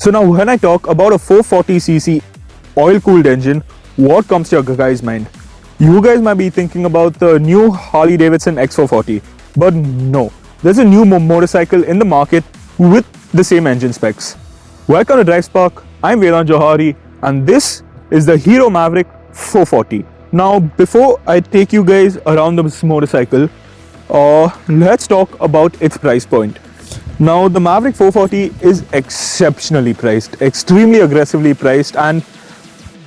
So now when I talk about a 440cc oil-cooled engine, what comes to your guys' mind? You guys might be thinking about the new Harley-Davidson X440, but no, there's a new motorcycle in the market with the same engine specs. Welcome to Drive Spark. I'm Vedant Jouhari and this is the Hero Mavrick 440. Now before I take you guys around this motorcycle, let's talk about its price point. Now the Mavrick 440 is exceptionally priced, extremely aggressively priced, and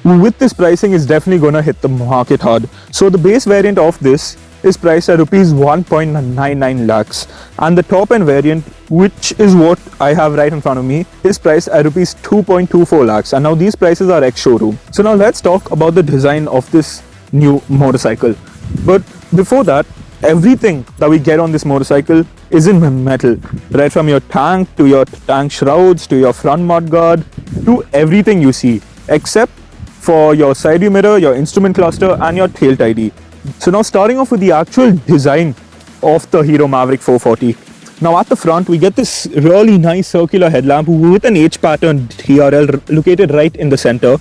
with this pricing it's definitely gonna hit the market hard. So the base variant of this is priced at Rs.1.99 Lakhs, and the top end variant, which is what I have right in front of me, is priced at Rs.2.24 Lakhs, and now these prices are ex-showroom. So now let's talk about the design of this new motorcycle. But before that, everything that we get on this motorcycle is in metal, right from your tank to your tank shrouds to your front mudguard to everything you see, except for your side view mirror, your instrument cluster and your tail tidy. So now starting off with the actual design of the Hero Mavrick 440. Now at the front we get this really nice circular headlamp with an H pattern TRL located right in the center,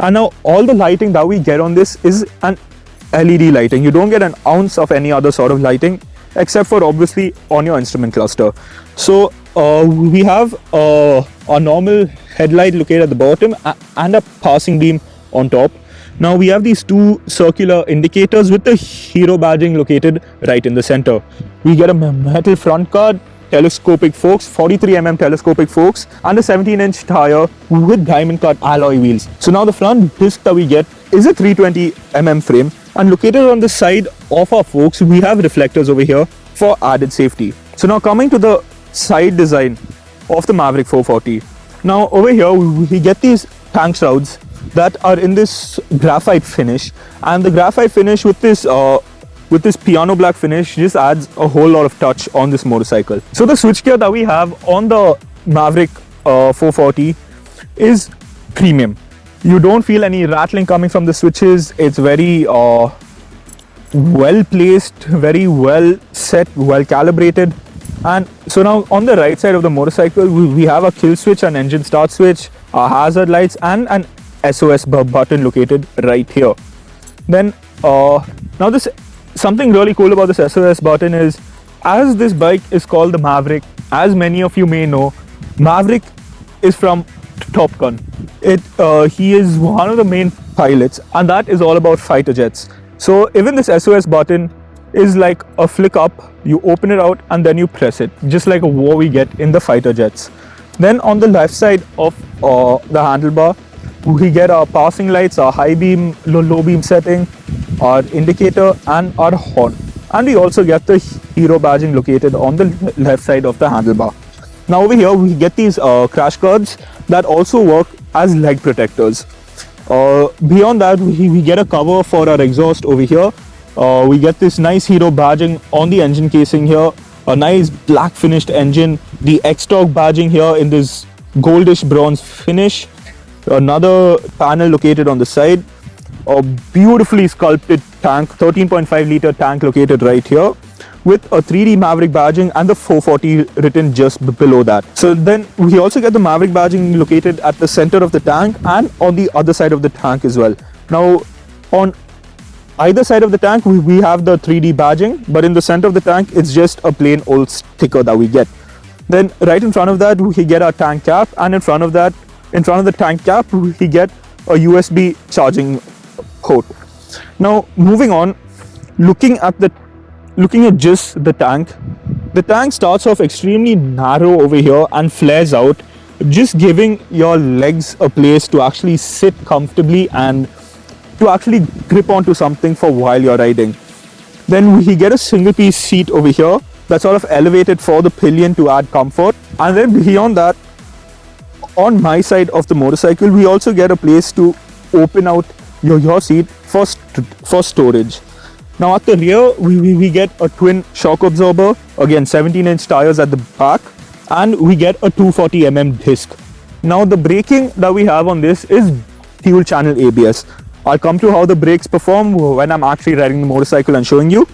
and now all the lighting that we get on this is an LED lighting. You don't get an ounce of any other sort of lighting except for obviously on your instrument cluster. So we have a normal headlight located at the bottom and a passing beam on top. Now we have these two circular indicators with the Hero badging located right in the center. We get a metal front guard, telescopic forks, 43mm telescopic forks, and a 17-inch tire with diamond cut alloy wheels. So now the front disc that we get is a 320mm frame, and located on the side of our forks we have reflectors over here for added safety. So now coming to the side design of the Mavrick 440. Now over here we get these tank shrouds that are in this graphite finish, and the graphite finish with this piano black finish just adds a whole lot of touch on this motorcycle. So the switchgear that we have on the Mavrick 440 is premium. You don't feel any rattling coming from the switches. It's very well placed, very well set, well calibrated. And so now on the right side of the motorcycle we have a kill switch, an engine start switch, hazard lights and an SOS button located right here. Then now this something really cool about this SOS button is, as this bike is called the Mavrick, as many of you may know, Maverick is from Top Gun. He is one of the main pilots, and that is all about fighter jets. So even this SOS button is like a flick up, you open it out and then you press it, just like a war we get in the fighter jets. Then on the left side of the handlebar we get our passing lights, our high beam, low beam setting, our indicator and our horn, and we also get the Hero badging located on the left side of the handlebar. Now over here we get these crash guards that also work as leg protectors. Beyond that we get a cover for our exhaust over here. We get this nice Hero badging on the engine casing here, a nice black finished engine, the X-Torque badging here in this goldish bronze finish, another panel located on the side, a beautifully sculpted tank, 13.5 litre tank located right here with a 3D Mavrick badging and the 440 written just below that. So then we also get the Mavrick badging located at the center of the tank and on the other side of the tank as well. Now on either side of the tank we have the 3D badging, but in the center of the tank it's just a plain old sticker that we get. Then right in front of that we get our tank cap, and in front of the tank cap we get a USB charging port. Now moving on, looking at just the tank starts off extremely narrow over here and flares out, just giving your legs a place to actually sit comfortably and to actually grip onto something for while you're riding. Then we get a single piece seat over here that's sort of elevated for the pillion to add comfort, and then beyond that, on my side of the motorcycle we also get a place to open out your seat for storage. Now at the rear we get a twin shock absorber, again 17-inch tires at the back, and we get a 240mm disc. Now the braking that we have on this is dual channel ABS. I'll come to how the brakes perform when I'm actually riding the motorcycle and showing you.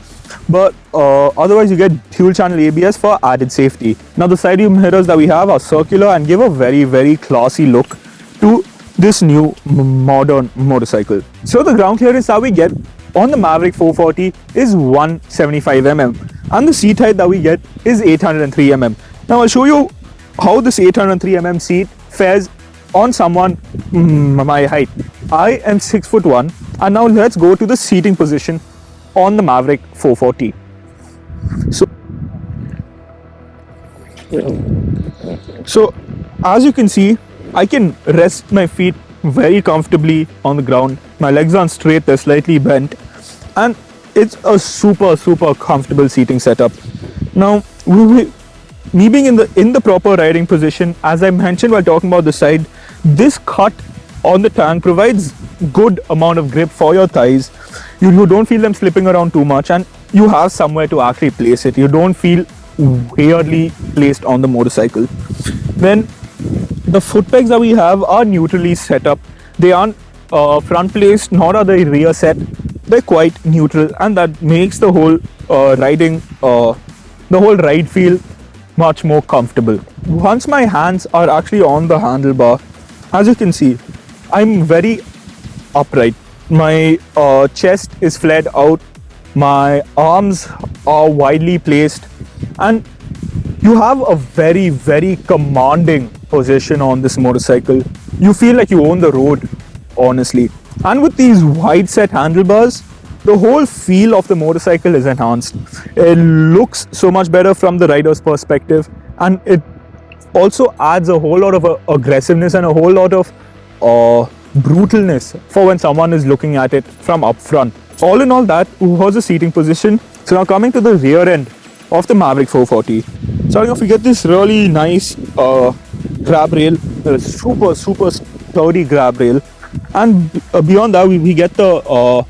but otherwise you get dual channel ABS for added safety. Now the side view mirrors that we have are circular and give a very classy look to this new modern motorcycle. So the ground clearance that we get on the Mavrick 440 is 175 mm and the seat height that we get is 803 mm. Now I'll show you how this 803 mm seat fares on someone my height. I am 6'1", and now let's go to the seating position on the Mavrick 440. So as you can see, I can rest my feet very comfortably on the ground. My legs aren't straight, they're slightly bent, and it's a super comfortable seating setup. Now me being in the proper riding position, as I mentioned while talking about the side, this cut on the tank provides good amount of grip for your thighs. You don't feel them slipping around too much, and you have somewhere to actually place it. You don't feel weirdly placed on the motorcycle. Then the foot pegs that we have are neutrally set up. They aren't front placed, nor are they rear set. They're quite neutral, and that makes the whole ride feel much more comfortable. Once my hands are actually on the handlebar, as you can see, I'm very upright. My chest is flared out, my arms are widely placed, and you have a very commanding position on this motorcycle. You feel like you own the road, honestly. And with these wide set handlebars, the whole feel of the motorcycle is enhanced. It looks so much better from the rider's perspective, and it also adds a whole lot of aggressiveness and a whole lot of brutalness for when someone is looking at it from up front. All in all, that was the seating position. So now coming to the rear end of the Mavrick 440. Starting off, we get this really nice grab rail, super sturdy grab rail, and beyond that we get the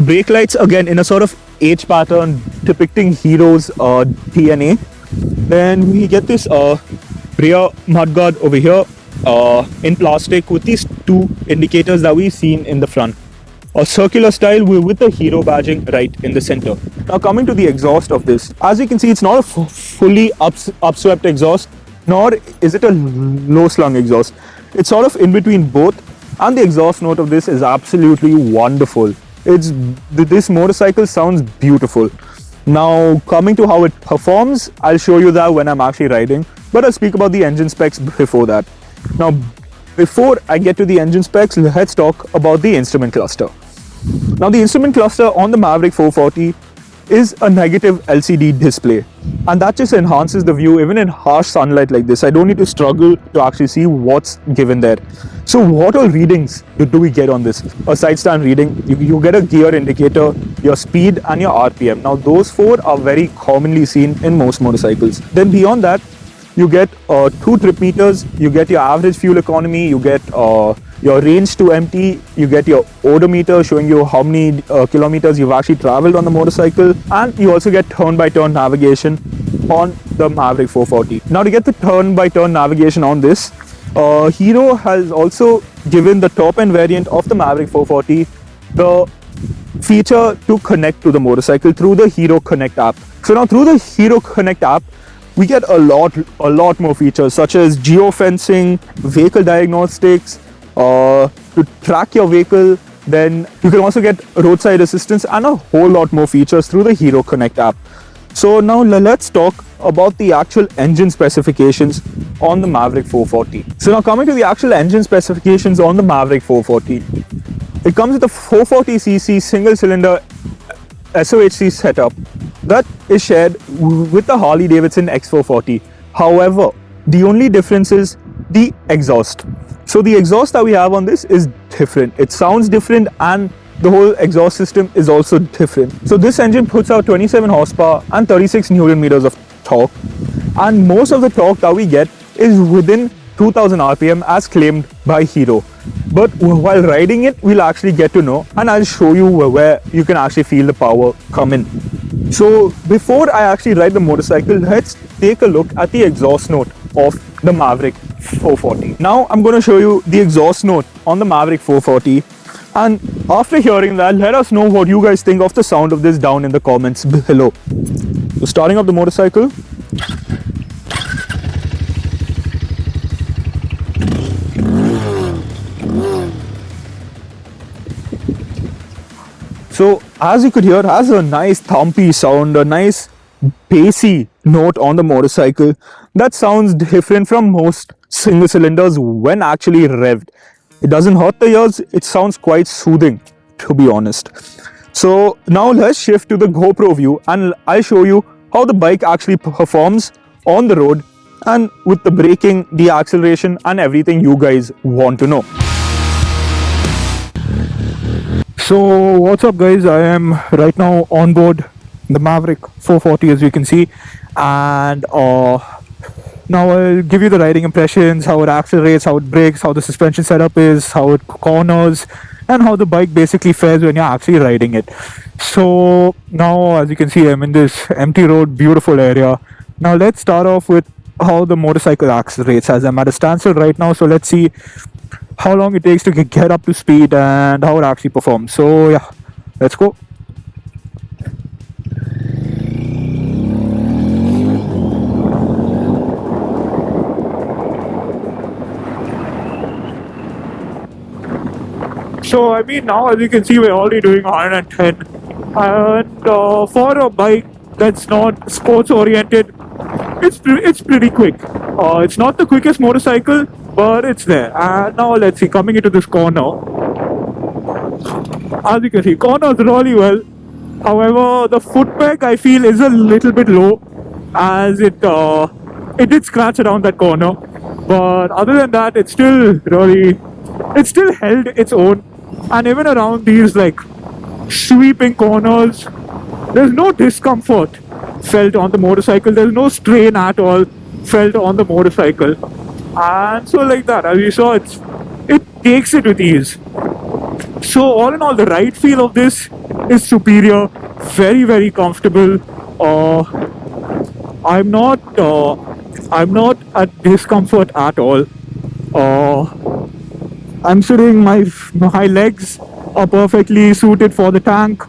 brake lights, again in a sort of H pattern depicting Hero's DNA. Then we get this rear mudguard over here in plastic with these two indicators that we've seen in the front. A circular style with the Hero badging right in the center. Now coming to the exhaust of this, as you can see, it's not a fully upswept exhaust, nor is it a low slung exhaust. It's sort of in between both, and the exhaust note of this is absolutely wonderful. This motorcycle sounds beautiful. Now coming to how it performs, I'll show you that when I'm actually riding, but I'll speak about the engine specs before that. Now before I get to the engine specs, let's talk about the instrument cluster. Now the instrument cluster on the Mavrick 440 is a negative LCD display, and that just enhances the view even in harsh sunlight like this. I don't need to struggle to actually see what's given there. So what all readings do we get on this? A side stand reading, you get a gear indicator, your speed and your RPM. Now those four are very commonly seen in most motorcycles. Then beyond that, you get 2 trip meters, you get your average fuel economy, you get your range to empty, you get your odometer showing you how many kilometers you've actually traveled on the motorcycle, and you also get turn-by-turn navigation on the Mavrick 440. Now to get the turn-by-turn navigation on this, Hero has also given the top-end variant of the Mavrick 440 the feature to connect to the motorcycle through the Hero Connect app. So now through the Hero Connect app, we get a lot more features such as geofencing, vehicle diagnostics, to track your vehicle. Then you can also get roadside assistance and a whole lot more features through the Hero Connect app. So now let's talk about the actual engine specifications on the Mavrick 440. So now coming to the actual engine specifications on the Mavrick 440. It comes with a 440cc single cylinder SOHC setup that is shared with the Harley-Davidson X440. However, the only difference is the exhaust. So the exhaust that we have on this is different. It sounds different, and the whole exhaust system is also different. So this engine puts out 27 horsepower and 36 Newton meters of torque, and most of the torque that we get is within 2000 RPM as claimed by Hero. But while riding it, we'll actually get to know, and I'll show you where you can actually feel the power come in. So before I actually ride the motorcycle, let's take a look at the exhaust note of the Mavrick 440. Now I'm going to show you the exhaust note on the Mavrick 440 And after hearing that, let us know what you guys think of the sound of this down in the comments below. So starting up the motorcycle. So as you could hear, it has a nice thumpy sound, a nice bassy note on the motorcycle that sounds different from most single cylinders when actually revved. It doesn't hurt the ears, it sounds quite soothing, to be honest. So now let's shift to the GoPro view and I'll show you how the bike actually performs on the road and with the braking, the acceleration and everything you guys want to know. So what's up guys, I am right now on board the Mavrick 440 as you can see, and now I'll give you the riding impressions, how it accelerates, how it brakes, how the suspension setup is, how it corners, and how the bike basically fares when you're actually riding it. So now as you can see, I'm in this empty road, beautiful area. Now let's start off with how the motorcycle accelerates, as I'm at a standstill right now. So let's see how long it takes to get up to speed and how it actually performs. So yeah, let's go. So I mean, now as you can see, we're already doing 110, and for a bike that's not sports oriented, it's pretty quick. It's not the quickest motorcycle, but it's there. And now let's see, coming into this corner, as you can see, corners really well. However, the foot peg I feel is a little bit low, as it did scratch around that corner. But other than that, it's still held its own. And even around these like sweeping corners, there's no discomfort felt on the motorcycle. There's no strain at all felt on the motorcycle. And so like that, as you saw, it takes it with ease. So all in all, the ride feel of this is superior, very, very comfortable. I'm not at discomfort at all. I'm sitting, my legs are perfectly suited for the tank.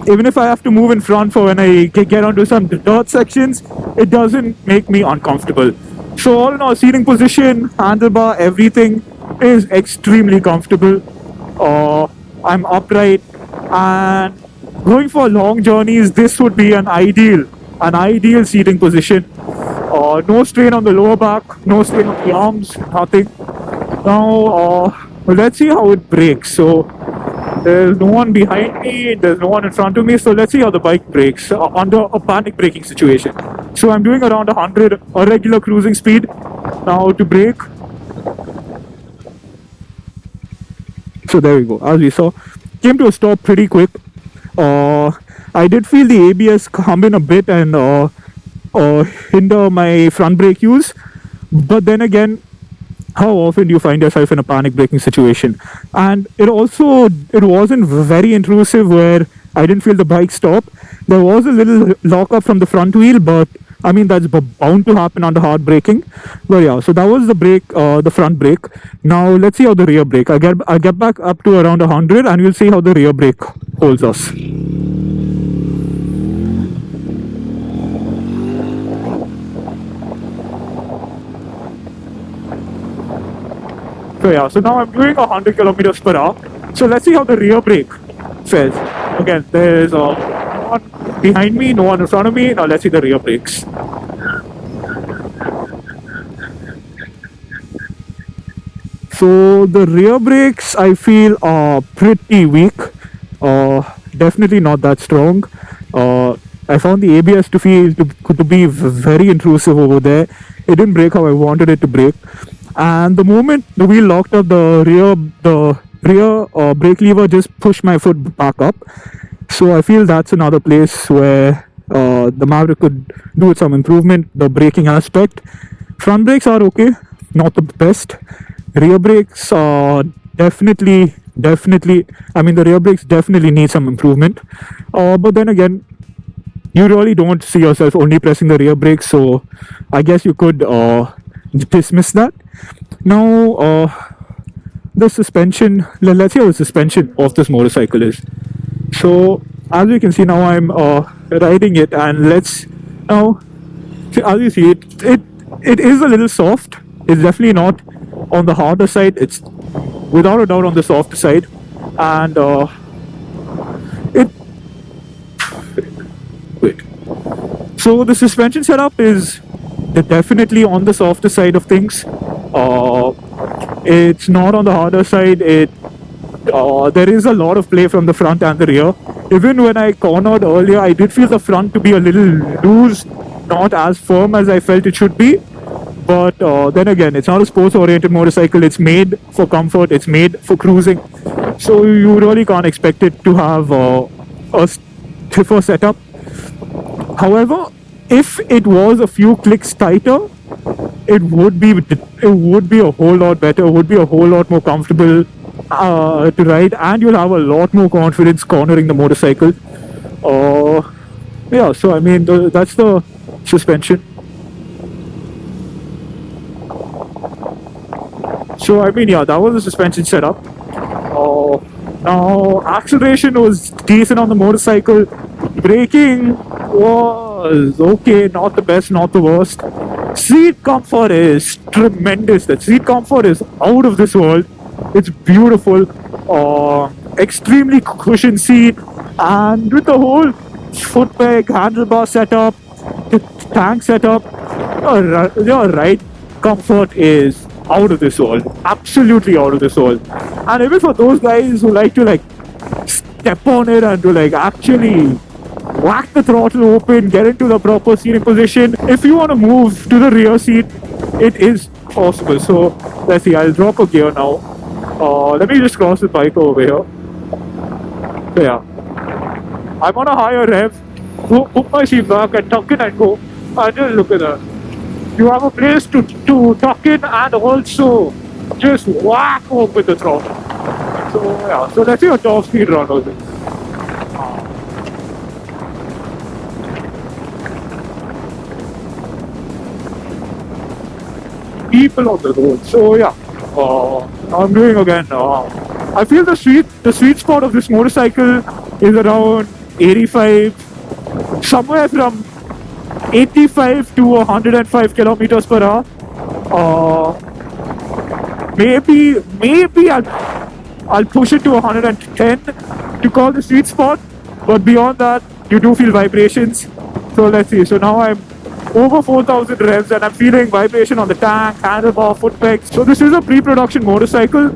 Even if I have to move in front for when I get onto some dirt sections, it doesn't make me uncomfortable. So all in all, seating position, handlebar, everything is extremely comfortable. I'm upright, and going for long journeys, this would be an ideal seating position. No strain on the lower back, no strain on the arms, nothing. Now, let's see how it brakes. So there's no one behind me, there's no one in front of me, so let's see how the bike brakes under a panic braking situation. So I'm doing around 100, a regular cruising speed. Now to brake. So there we go, as we saw, came to a stop pretty quick. I did feel the ABS come in a bit and hinder my front brake use, but then again, how often do you find yourself in a panic braking situation? And it wasn't very intrusive where I didn't feel the bike stop. There was a little lock up from the front wheel, but I mean that's bound to happen under hard braking. But yeah, so that was the brake, the front brake. Now let's see how the rear brake. I get back up to around 100 and we'll see how the rear brake holds us. So yeah, so now I'm doing 100 kilometers per hour. So let's see how the rear brake fares. Again, there's no one behind me, no one in front of me. Now let's see the rear brakes. So the rear brakes I feel are pretty weak. Definitely not that strong. I found the ABS to be very intrusive over there. It didn't brake how I wanted it to brake. And the moment the wheel locked up, the rear brake lever just pushed my foot back up. So I feel that's another place where the Mavrick could do with some improvement, the braking aspect. Front brakes are okay, not the best. Rear brakes are definitely, I mean the rear brakes definitely need some improvement. But then again, you really don't see yourself only pressing the rear brakes, so I guess you could dismiss that. Now the suspension, let's see how the suspension of this motorcycle is. So as you can see now, I'm riding it, and let's now, as you see, it is a little soft. It's definitely not on the harder side. It's without a doubt on the softer side, and it wait. So the suspension setup is definitely on the softer side of things. It's not on the harder side. There is a lot of play from the front and the rear. Even when I cornered earlier, I did feel the front to be a little loose, not as firm as I felt it should be. But then again, it's not a sports-oriented motorcycle. It's made for comfort. It's made for cruising. So you really can't expect it to have a stiffer setup. However, if it was a few clicks tighter, it would be a whole lot better. It would be a whole lot more comfortable to ride, and you'll have a lot more confidence cornering the motorcycle. Yeah, so I mean that's the suspension. So I mean, yeah, that was the suspension setup. Now acceleration was decent on the motorcycle. Braking was okay, not the best, not the worst. Seat comfort is tremendous. The seat comfort is out of this world. It's beautiful. Extremely cushioned seat, and with the whole foot peg, handlebar setup, the tank setup, your ride comfort is out of this world. Absolutely out of this world. And even for those guys who like to step on it and to actually whack the throttle open, get into the proper seating position, if you want to move to the rear seat, it is possible. So let's see, I'll drop a gear now. Let me just cross the bike over here. So yeah, I'm on a higher rev, put my seat back and tuck in and go, and just look at that. You have a place to tuck in and also just whack open the throttle. So yeah, so let's see a top speed run of this. People on the road. So yeah, I'm doing again. I feel the sweet spot of this motorcycle is around 85, somewhere from 85 to 105 kilometers per hour. Maybe I'll push it to 110 to call the sweet spot, but beyond that, you do feel vibrations. So let's see. So now I'm over 4,000 revs and I'm feeling vibration on the tank, handlebar, foot pegs. So this is a pre-production motorcycle.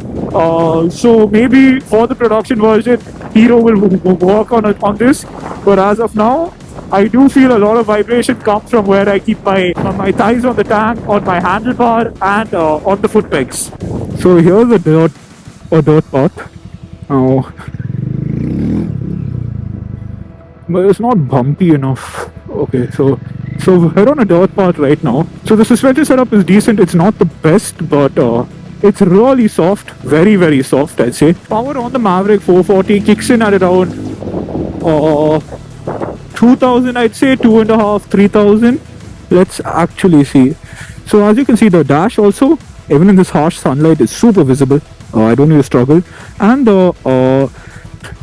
So maybe for the production version, Hero will work on this. But as of now, I do feel a lot of vibration comes from where I keep my thighs on the tank, on my handlebar, and on the foot pegs. So here's a dirt path. Now, but it's not bumpy enough. Okay, so we're on a dirt path right now. So the suspension setup is decent. It's not the best, but it's really soft, very, very soft, I'd say. Power on the Mavrick 440 kicks in at around 2,000, I'd say, 2.5, 3,000. Let's actually see. So as you can see, the dash also, even in this harsh sunlight, is super visible. I don't need to struggle. And the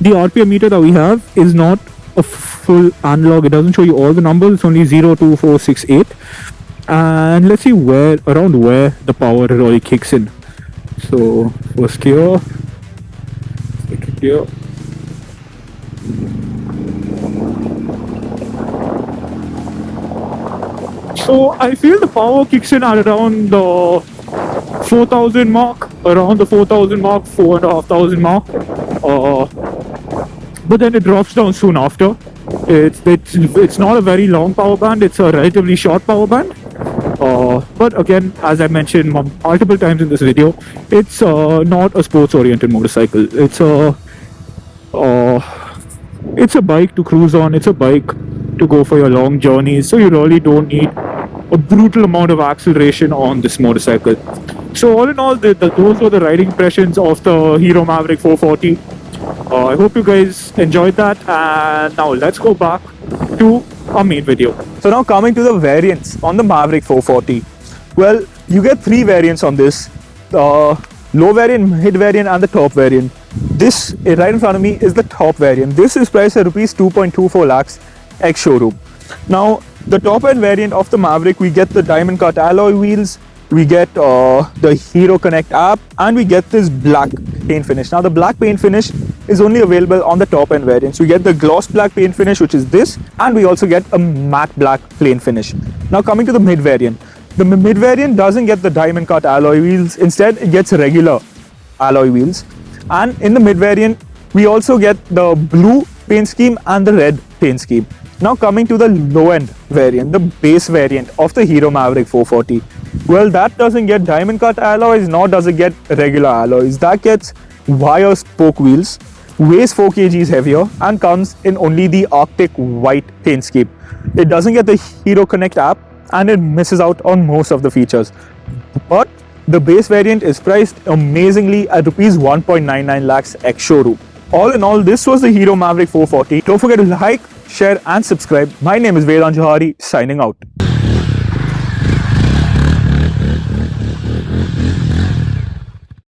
RPM meter that we have is not a full analog. It doesn't show you all the numbers. It's only 0, 2, 4, 6, 8. And let's see around where the power really kicks in. So first gear, second gear. So I feel the power kicks in at around the 4,000 mark, around the 4,000 mark, 4,500 mark. But then it drops down soon after. It's not a very long power band. It's a relatively short power band. But again, as I mentioned multiple times in this video, it's not a sports-oriented motorcycle. It's a bike to cruise on. It's a bike to go for your long journeys. So you really don't need a brutal amount of acceleration on this motorcycle. So all in all, those were the riding impressions of the Hero Mavrick 440. I hope you guys enjoyed that, and now let's go back to our main video. So now coming to the variants on the Mavrick 440. Well, you get three variants on this. low variant, mid variant and the top variant. This right in front of me is the top variant. This is priced at rupees 2.24 lakhs ex-showroom. Now the top end variant of the Mavrick, we get the diamond cut alloy wheels, we get the Hero Connect app, and we get this black paint finish. Now the black paint finish is only available on the top end variants. We get the gloss black paint finish, which is this, and we also get a matte black plain finish. Now coming to the mid variant. The mid variant doesn't get the diamond cut alloy wheels. Instead, it gets regular alloy wheels. And in the mid variant, we also get the blue paint scheme and the red paint scheme. Now coming to the low end variant, the base variant of the Hero Mavrick 440. Well, that doesn't get diamond cut alloys, nor does it get regular alloys. That gets wire spoke wheels, weighs 4 kgs heavier, and comes in only the Arctic white paint scheme. It doesn't get the Hero Connect app, and it misses out on most of the features. But the base variant is priced amazingly at rupees 1.99 lakhs ex-showroom. All in all, this was the Hero Mavrick 440. Don't forget to like, share and subscribe. My name is Vedant Jouhari, signing out.